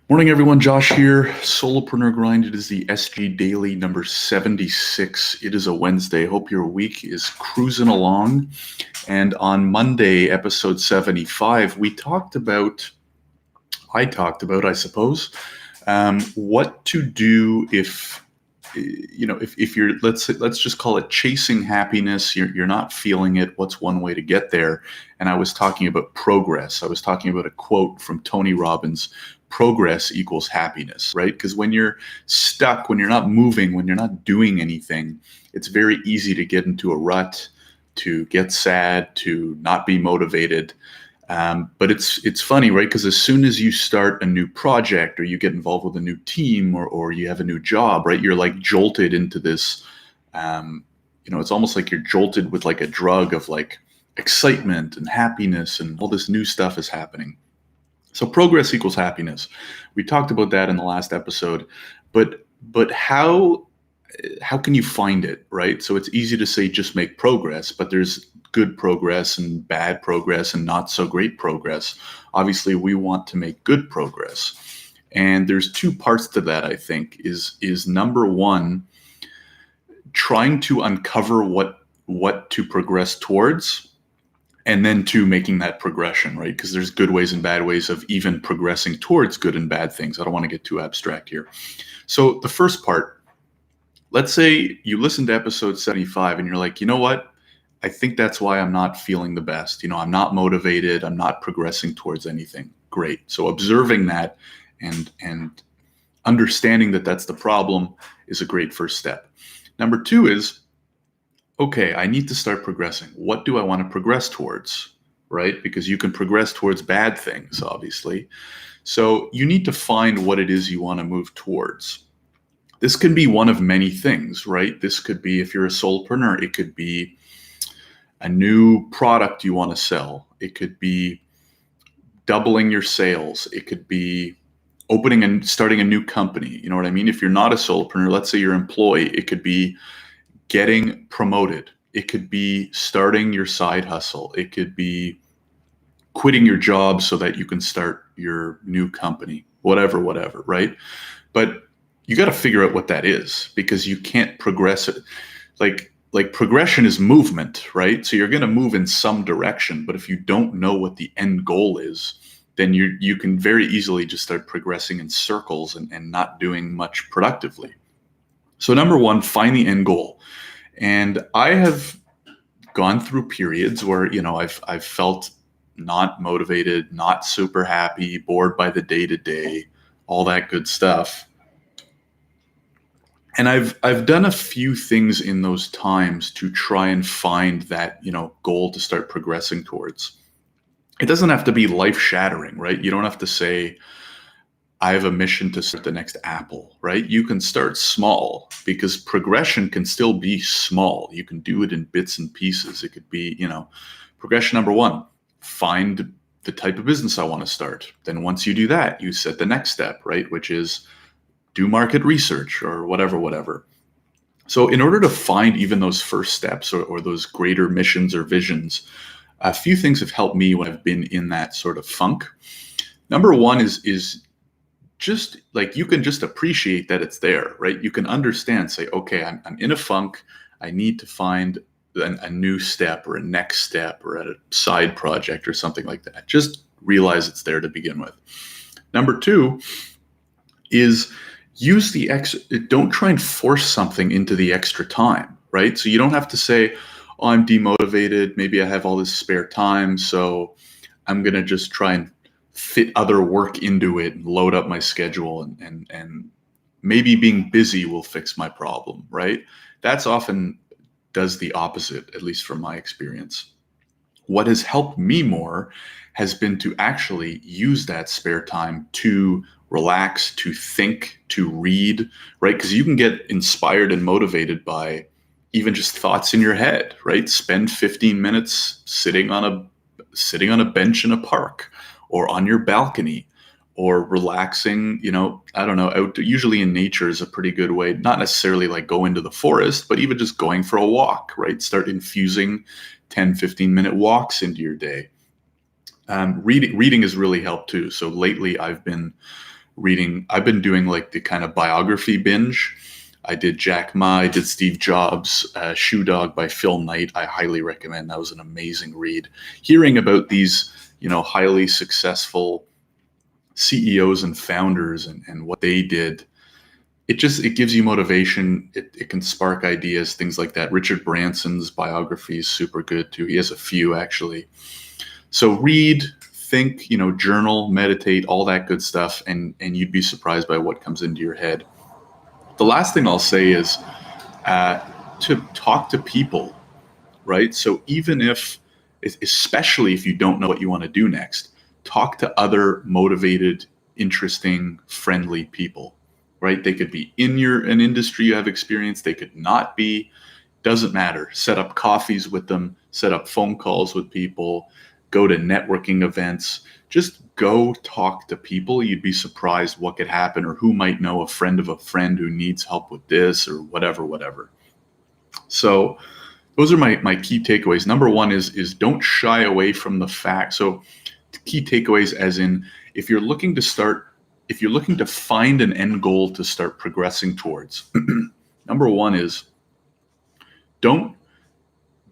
Morning, everyone. Josh here, Solopreneur Grind. It is the SG Daily number 76. It is a Wednesday. Hope your week is cruising along. And on Monday, episode 75, I suppose, what to do if you're, let's just call it chasing happiness. You're not feeling it. What's one way to get there? And I was talking about progress. I was talking about a quote from Tony Robbins: progress equals happiness, right? Because when you're stuck, when you're not moving, when you're not doing anything, it's very easy to get into a rut, to get sad, to not be motivated. But it's funny, right? Because as soon as you start a new project or you get involved with a new team or you have a new job, right, you're like jolted into this, it's almost like you're jolted with like a drug of like excitement and happiness, and all this new stuff is happening. So progress equals happiness. We talked about that in the last episode, but how can you find it, right? So it's easy to say just make progress, but there's good progress and bad progress and not so great progress. Obviously, we want to make good progress. And there's two parts to that, I think, is number one, trying to uncover what to progress towards, and then two, making that progression, right? Because there's good ways and bad ways of even progressing towards good and bad things. I don't want to get too abstract here. So the first part, let's say you listen to episode 75 and you're like, you know what? I think that's why I'm not feeling the best. I'm not motivated. I'm not progressing towards anything. Great. So observing that and understanding that that's the problem is a great first step. Number two is, okay, I need to start progressing. What do I want to progress towards, right? Because you can progress towards bad things, obviously. So you need to find what it is you want to move towards. This can be one of many things, right? This could be, if you're a solopreneur, it could be a new product you want to sell. It could be doubling your sales. It could be opening and starting a new company. You know what I mean? If you're not a solopreneur, let's say you're an employee, it could be getting promoted. It could be starting your side hustle. It could be quitting your job so that you can start your new company, whatever, right? But you got to figure out what that is, because you can't progress it. Like progression is movement, right? So you're going to move in some direction, but if you don't know what the end goal is, then you can very easily just start progressing in circles and not doing much productively. So number one, find the end goal. And I have gone through periods where, I've felt not motivated, not super happy, bored by the day-to-day, all that good stuff. And I've done a few things in those times to try and find that, goal to start progressing towards. It doesn't have to be life-shattering, right? You don't have to say, I have a mission to start the next Apple, right? You can start small, because progression can still be small. You can do it in bits and pieces. It could be, progression number one, find the type of business I want to start. Then once you do that, you set the next step, right? Which is do market research or whatever. So in order to find even those first steps or those greater missions or visions, a few things have helped me when I've been in that sort of funk. Number one is just like, you can just appreciate that it's there, right? You can understand, say, okay, I'm in a funk. I need to find a new step or a next step or a side project or something like that. Just realize it's there to begin with. Number two is use the extra. Don't try and force something into the extra time, right? So you don't have to say, oh, I'm demotivated. Maybe I have all this spare time, so I'm going to just try and fit other work into it and load up my schedule, and maybe being busy will fix my problem, right? That's often does the opposite, at least from my experience. What has helped me more has been to actually use that spare time to relax, to think, to read, right? Because you can get inspired and motivated by even just thoughts in your head, right? Spend 15 minutes sitting on a bench in a park or on your balcony, or relaxing, I don't know, out usually in nature is a pretty good way, not necessarily like go into the forest, but even just going for a walk, right? Start infusing 10, 15-minute walks into your day. Reading has really helped too. So lately I've been reading. I've been doing like the kind of biography binge. I did Jack Ma, I did Steve Jobs, Shoe Dog by Phil Knight. I highly recommend. That was an amazing read. Hearing about these, highly successful CEOs and founders and what they did, it gives you motivation. It can spark ideas, things like that. Richard Branson's biography is super good too. He has a few actually. So read, think, journal, meditate, all that good stuff, and you'd be surprised by what comes into your head. The last thing I'll say is to talk to people, right? So even especially if you don't know what you want to do next, talk to other motivated, interesting, friendly people, right? They could be in an industry you have experience. They could not be. Doesn't matter. Set up coffees with them, set up phone calls with people, go to networking events. Just go talk to people. You'd be surprised what could happen, or who might know a friend of a friend who needs help with this or whatever. So those are my key takeaways. Number one is don't shy away from the fact. So key takeaways as in, if you're looking to find an end goal to start progressing towards, number one is don't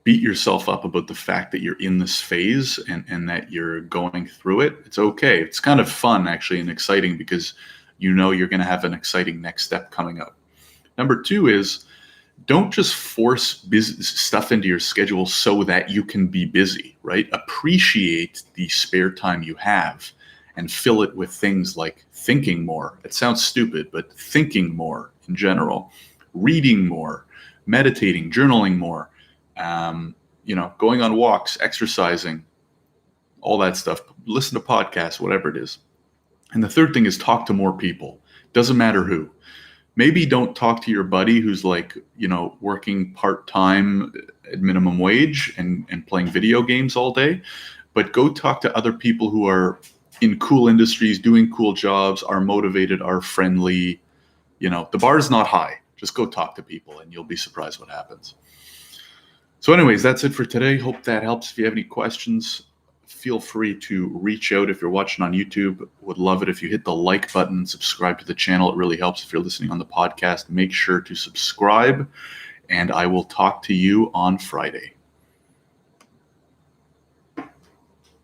beat yourself up about the fact that you're in this phase and that you're going through it. It's okay. It's kind of fun actually and exciting because you're going to have an exciting next step coming up. Number two is don't just force stuff into your schedule so that you can be busy, right? Appreciate the spare time you have and fill it with things like thinking more. It sounds stupid, but thinking more in general, reading more, meditating, journaling more, going on walks, exercising, all that stuff. Listen to podcasts, whatever it is. And the third thing is talk to more people. Doesn't matter who. Maybe don't talk to your buddy who's working part-time at minimum wage and playing video games all day, but go talk to other people who are in cool industries, doing cool jobs, are motivated, are friendly. The bar is not high. Just go talk to people and you'll be surprised what happens. So anyways, that's it for today. Hope that helps. If you have any questions, feel free to reach out. If you're watching on YouTube, would love it if you hit the like button, subscribe to the channel. It really helps. If you're listening on the podcast, make sure to subscribe, and I will talk to you on Friday.